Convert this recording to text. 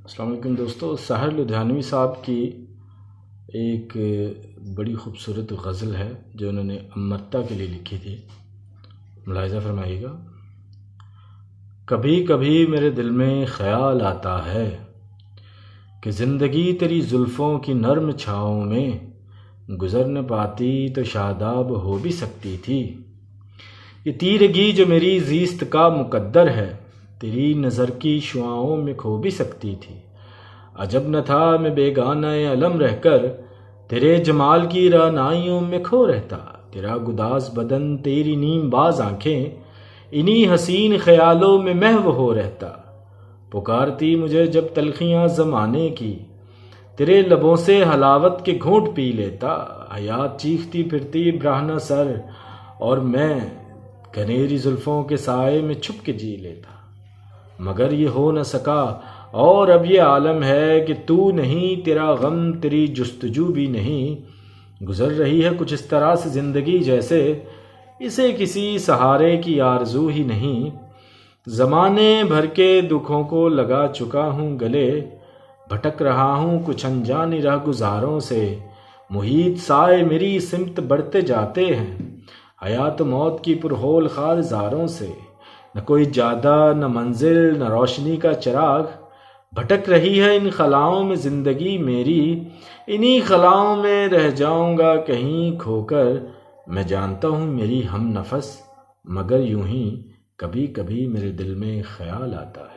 السلام علیکم دوستو، ساحر لدھیانوی صاحب کی ایک بڑی خوبصورت غزل ہے جو انہوں نے امرتا کے لیے لکھی تھی. ملاحظہ فرمائیے گا. کبھی کبھی میرے دل میں خیال آتا ہے کہ زندگی تیری زلفوں کی نرم چھاؤں میں گزر نہ پاتی تو شاداب ہو بھی سکتی تھی. یہ تیرگی جو میری زیست کا مقدر ہے تیری نظر کی شعاؤں میں کھو بھی سکتی تھی. عجب نہ تھا میں بیگانہ علم رہ کر تیرے جمال کی رعنائیوں میں کھو رہتا. تیرا گداز بدن، تیری نیم باز آنکھیں انہی حسین خیالوں میں محو ہو رہتا. پکارتی مجھے جب تلخیاں زمانے کی تیرے لبوں سے حلاوت کے گھونٹ پی لیتا. حیات چیختی پھرتی برہنہ سر اور میں گھنیری زلفوں کے سائے میں چھپ کے جی لیتا. مگر یہ ہو نہ سکا اور اب یہ عالم ہے کہ تو نہیں، تیرا غم، تیری جستجو بھی نہیں. گزر رہی ہے کچھ اس طرح سے زندگی جیسے اسے کسی سہارے کی آرزو ہی نہیں. زمانے بھر کے دکھوں کو لگا چکا ہوں گلے، بھٹک رہا ہوں کچھ انجانی راہ گزاروں سے. محیط سائے میری سمت بڑھتے جاتے ہیں حیات موت کی پرہول خار زاروں سے. نہ کوئی جادہ، نہ منزل، نہ روشنی کا چراغ. بھٹک رہی ہے ان خلاؤں میں زندگی میری. انہی خلاؤں میں رہ جاؤں گا کہیں کھو کر. میں جانتا ہوں میری ہم نفس، مگر یوں ہی کبھی کبھی میرے دل میں خیال آتا ہے.